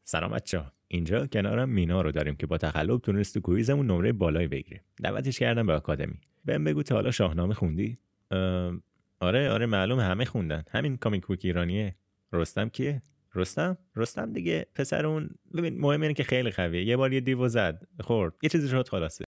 سلام بچه‌ها. اینجا کنارم مینا رو داریم که با تقلب تونست کویزمون نمره بالایی بگیره. دعوتش کردم به آکادمی. بهم بگو تا حالا شاهنامه خوندی؟ آره معلومه همه خوندن. همین کامیک بوک ایرانیه. رستم کیه؟ رستم دیگه پسر اون. ببین مهم اینه که خیلی قویه. یه بار یه دیو زد خورد. یه چیزی شد خلاصه.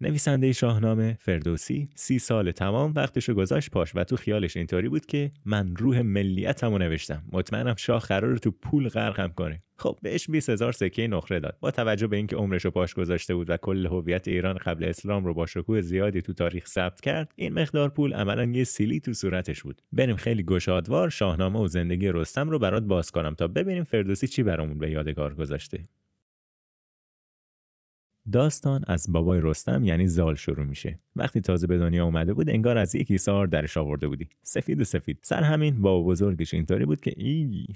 نویسنده شاهنامه فردوسی 30 سال تمام وقتشو گذاشت پاش و تو خیالش اینطوری بود که من روح ملیتمو نوشتم. مطمئنم شاه قراره تو پول غرقم کنه. خب بهش 20,000 سکه نقره داد. با توجه به اینکه عمرشو پاش گذاشته بود و کل هویت ایران قبل اسلام رو با شکوه زیادی تو تاریخ ثبت کرد، این مقدار پول عملاً یه سیلی تو صورتش بود. بریم خیلی گشادوار شاهنامه و زندگی رستم رو برات باز کنم تا ببینیم فردوسی چی برامون به یادگار گذاشته. داستان از بابای رستم یعنی زال شروع میشه. وقتی تازه به دنیا اومده بود انگار از یک ایثار درش آورده بودی. سفید. سر همین بابا بزرگش اینطوری بود که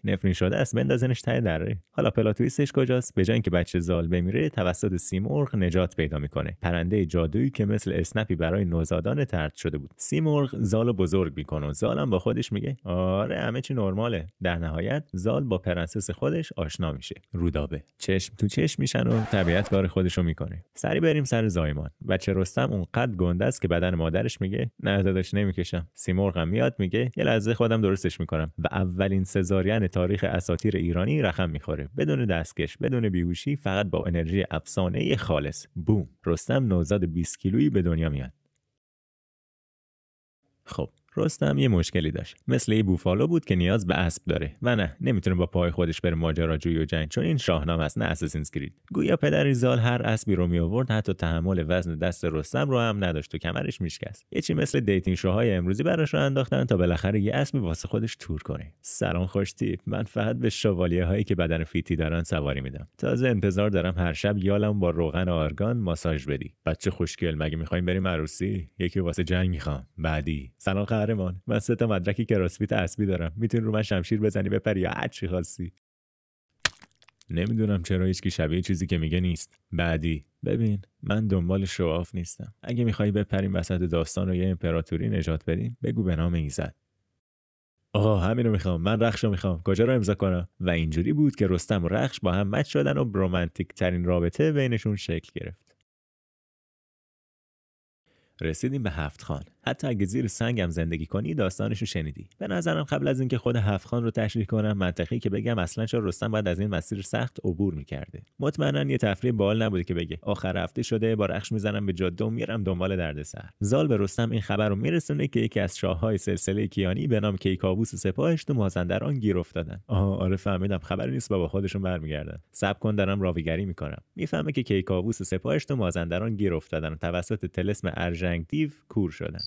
نفرین شده است بندازنش ته دره. حالا پلاتویستش کجاست؟ به جای اینکه بچه زال بمیره توسط سیمرغ نجات پیدا میکنه. پرنده جادویی که مثل اسنپی برای نوزادان طرد شده بود. سیمرغ زالو بزرگ میکنه و زالم با خودش میگه آره همه چی نرماله. در نهایت زال با پرنسس خودش آشنا میشه. رودابه. چشم تو چشم میشن و طبیعت کار خودشو میکنه. سری بریم سر زایمان. بچه رستم اونقدر گنده است که بدن مادرش میگه نه داداش نمیکشم. سیمرغم میاد میگه یه لحظه خودم درستش میکنم و اولین سزارین تاریخ اساطیر ایرانی رقم میخوره. بدون دستکش، بدون بیهوشی، فقط با انرژی افسانه‌ای خالص. بوم. رستم نوزاد 20 کیلویی به دنیا میاد. خب رستم یه مشکلی داشت. مثل یه بوفالو بود که نیاز به اسب داره و نه نمیتونه با پای خودش بره ماجراجویی و جنگ، چون این شاهنامه است نه اساسینز کرید. گویا پدر زال هر اسبی رو می آورد حتی تحمل وزن دست رستم رو هم نداشت و کمرش میشکست. یه چی مثل دیتینگ شوهای امروزی براش رو انداختن تا بالاخره یه اسبی واسه خودش تور کنه. سلام خوش تیپ. من فقط به شوالیه هایی که بدن فیتی دارن سواری میدم. تازه انتظار دارم هر شب یالم با روغن آرگان ماساژ بدی. بچه خوشگل مگه میخوایم بریم عروسی؟ یکی واسه جنگ میخوام. بعدی. سلام قهرمان. من 3 تا مدرک کراسفیت اسبی دارم. میتونی رو من شمشیر بزنی بپری یا هر چی خواستی. نمیدونم چرا هیچکی شبیه چیزی که میگه نیست. بعدی. ببین من دنبال شواف نیستم. اگه میخوای بپریم وسط داستان و یه امپراتوری نجات بدیم بگو به نام ایزد. آها همینو میخوام. من رخشو میخوام. کجا رو امضا کنم؟ و اینجوری بود که رستم و رخش با هم مچ شدن و رومانتیک ترین رابطه بینشون شکل گرفت. رسیدیم به 7 خان. حتی اگه زیر سنگم زندگی کنی داستانشو شنیدی. به نظرم قبل از اینکه خود 7 خان رو تشریح کنم منطقی که بگم اصلا چرا رستم باید از این مسیر سخت عبور میکرده. مطمئنا یه تفریح باحال نبوده که بگه آخر هفته شده با رخش میزنم به جاده و میرم دنبال دردسر. زال به رستم این خبر رو میرسونه که یکی از شاههای سلسله کیانی به نام کیکاووس سپاهش تو مازندران گیر افتادن. آره فهمیدم. خبری نیست بابا خودشون برمیگردن. صبر کن دارم راویگری میکنم. میفهمه که کیکاووس سپاهش تو مازندران گیر افتادن و توسط طلسم ارژنگ دیو کور شدن.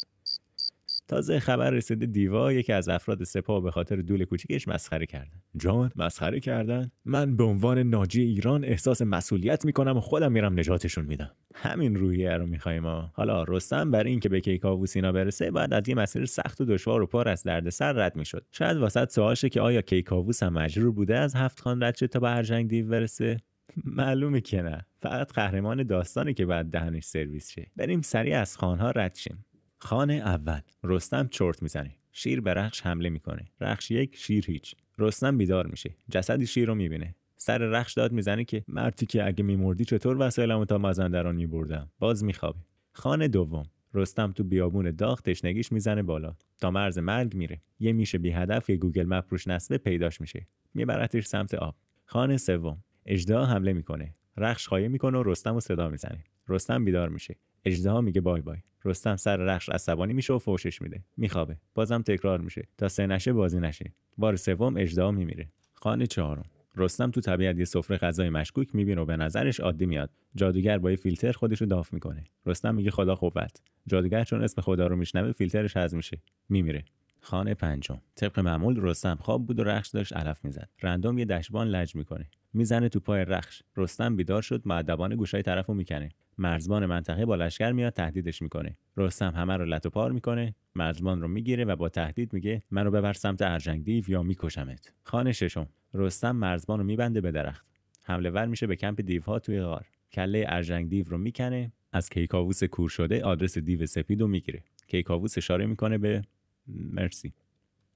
تازه خبر رسیده دیوا یکی از افراد سپاه به خاطر دول کوچیکش مسخره کردن. جان مسخره کردن؟ من به عنوان ناجی ایران احساس مسئولیت میکنم و خودم میرم نجاتشون میدم. همین روحیه رو میخوایم. حالا رستم برای اینکه به کیکاووس اینا برسه بعد از یه مسیر سخت و دشوار و پر از دردسر رد میشد. شاید واسط سوال شه که آیا کیکاووس هم مجبور بوده از 7 خان رد شه تا به ارژنگ دیو برسه؟ معلومه که نه. فقط قهرمان داستانی که بعد دهنش سرویس شه. بریم سریع از خانها رد شیم. خان اول. رستم چرت میزنه. شیر به رخش حمله میکنه. رخش 1 شیر هیچ. رستم بیدار میشه. جسد شیر رو میبینه. سر رخش داد میزنه که مرتی که اگه میمردی چطور وسایلمو تا مازندران میبردم. باز میخوابه. خان دوم. رستم تو بیابون داغ تشنگیش میزنه بالا. تا مرز مرگ میره. یه میشه بی هدف که گوگل مپ روش نصبه پیداش میشه. میبرتش سمت آب. خان سوم. اژدها حمله میکنه. رخش خایه میکنه و رستمو صدا میزنه. رستم بیدار میشه. اژدها میگه بای بای. رستم سر رخش عصبانی میشه و فوشش میده. میخوابه. بازم تکرار میشه تا سه نشه بازی نشه. بار سوم اژدها میمیره. خان چهارم. رستم تو طبیعت یه سفره غذای مشکوک میبینه و به نظرش عادی میاد. جادوگر با یه فیلتر خودشو داف میکنه. رستم میگه خدا قوت. جادوگر چون اسم خدا رو میشنوه فیلترش حذف میشه. میمیره. خانه پنجم. طبق معمول رستم خواب بود و رخش داشت علف میزد. رندوم یه دشبان لج میکنه. میزنه تو پای رخش. رستم بیدار شد مؤدبانه گوشای طرفو میکنه. مرزبان منطقه با لشکر میاد تهدیدش میکنه. رستم همه رو لت و پار میکنه. مرزبان رو میگیره و با تهدید میگه منو ببر سمت ارژنگ دیو یا میکشمت. خانه ششم. رستم مرزبان رو میبنده به درخت. حمله ور میشه به کمپ دیوها توی غار. کله ارژنگ دیو رو میکنه. از کیکاووس کور شده آدرس دیو سپیدو میگیره. کیکاووس اشاره میکنه به مرسی.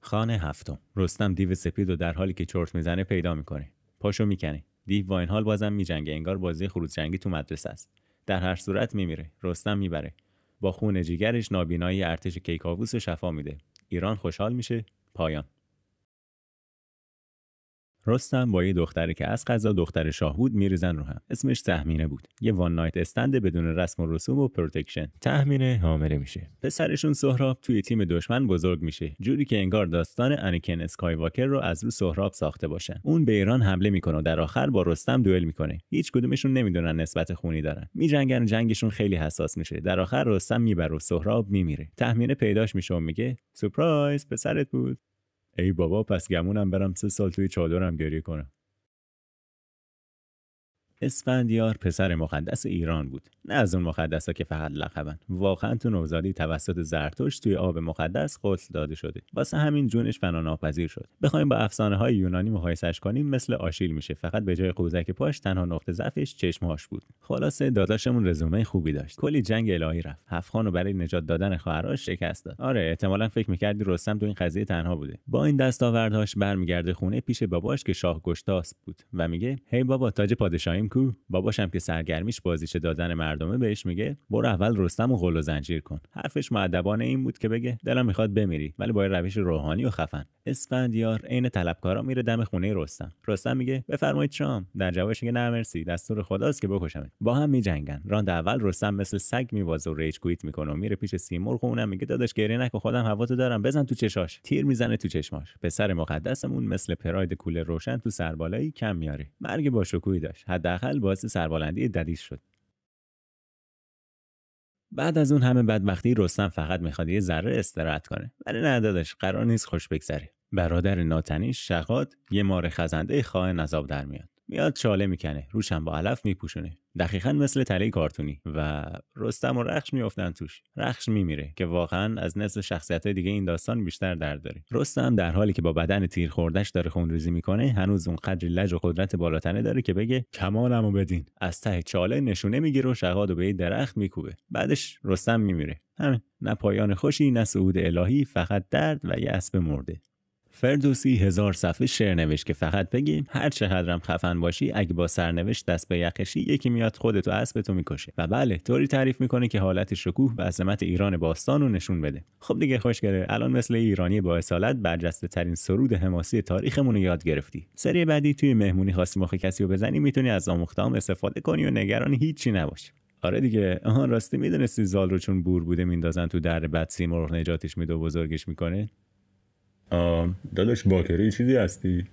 خانه هفتم. رستم دیو سپیدو در حالی که چرت میزنه پیدا میکنه. پاشو میکنه. دیو با این حال بازم میجنگه، انگار بازی خروج جنگی تو مدرسه است. در هر صورت میمیره. رستم میبره. با خون جیگرش نابینایی ارتش کیکاووس شفا میده. ایران خوشحال میشه. پایان. رستم با یه دختری که از قضا دختر شاه بود میریزن رو هم. اسمش تهمینه بود. یه وان نایت استند بدون رسم و رسوم و پروتکشن. تهمینه حامله میشه. پسرشون سهراب توی تیم دشمن بزرگ میشه، جوری که انگار داستان انیکن اسکایواکر رو از رو سهراب ساخته باشن. اون به ایران حمله میکنه و در آخر با رستم دوئل میکنه. هیچ کدومشون نمیدونن نسبت خونی دارن. میجنگن، جنگشون خیلی حساس میشه. در آخر رستم میبره و سهراب میمیره. تهمینه پیداش میشه و میگه سورپرایز، پسرت بود. ای بابا، پس گمونم برم 3 سال توی چادرم گریه کنم. اسفندیار پسر مقدس ایران بود. نه از اون مقدسا که فقط لقبن. واقعا تو نوزادی توسط زرتشت توی آب مقدس غسل داده شده. واسه همین جونش فنا ناپذیر شد. بخوایم با افسانه‌های یونانی مقایسش کنیم، مثل آشیل میشه، فقط به جای قوزک پاش تنها نقطه ضعفش چشم‌هاش بود. خلاصه داداشمون رزومه خوبی داشت. کلی جنگ الهی رفت. هفت‌خانو برای نجات دادن خواهرش شکست داد. آره، احتمالاً فکر می‌کردی رستم تو این قضیه تنها بوده. با این دستاوردهاش برمیگرده خونه پیش باباش که شاه گشتاسپ بود و میگه هی بابا، تاج پادشاهیم کو؟ باباش هم که سرگرمیش بازیچه دادن مردمه بهش میگه برو اول رستم و غل و زنجیر کن. حرفش مؤدبانه این بود که بگه دلم میخواد بمیری، ولی با روش روحانی و خفن. اسفندیار عین طلبکارا میره دم خونه رستم میگه بفرمایید شام. در جوابش میگه نه مرسی، دستور خداست که بکشمت. با هم میجنگن. راند اول رستم مثل سگ میوازه و ریج کویت میکنه و میره پیش سیمرغ و اونم میگه داداش گریه نکن، خودم هواتو دارم، بزن تو چشاش. تیر میزنه تو چشماش. پسر مقدسمون مثل پراید کوله روشن تو سربالایی کم میاره. مرگ با شکوهی داشت. حداقل باعث سربلندی ددیش شد. بعد از اون همه بدبختی رستم فقط میخواد یه ذره استراحت کنه، ولی نه داداش، قرار نیست خوش بگذره. برادر ناتنیش شغاد یه مار خزنده خائن از آب در میاد چاله میکنه، روشم با علف میپوشونه، دقیقاً مثل تله کارتونی، و رستم و رخش میافتن توش. رخش میمیره که واقعاً از نسل شخصیت‌های دیگه این داستان بیشتر درد داره. رستم در حالی که با بدن تیر خوردش داره خونریزی میکنه، هنوز اون قدر لج و قدرت بالاتنه داره که بگه کمانمو بدین. از ته چاله نشونه میگیره و شغادو به درخت میکوبه. بعدش رستم میمیره. همین، نه پایان خوشی، نه صعود الهی، فقط درد و یه اسب مرده. فردوسی 1000 صفحه شعر نوشت که فقط بگیم هر چقدرم خفن باشی، اگه با سرنوشت دست به یقشی، یکی میاد خودتو اسبتو میکشه. و بله، طوری تعریف میکنه که حالت شکوه و عظمت ایران باستان رو نشون بده. خب دیگه خوشگله، الان مثل ایرانی با اصالت برجسته ترین سرود حماسی تاریخمون رو یاد گرفتی. سری بعدی توی مهمونی خواستی مخ کسی رو بزنی، میتونی از آموخته‌ام استفاده کنی و نگران هیچی نباشی. آره دیگه. راستی میدونستی زال رو چون بور بوده میندازن تو در، بعد سیمرغ نجاتش میده و بزرگش میکنه؟ داداش باکری چیزی هستی؟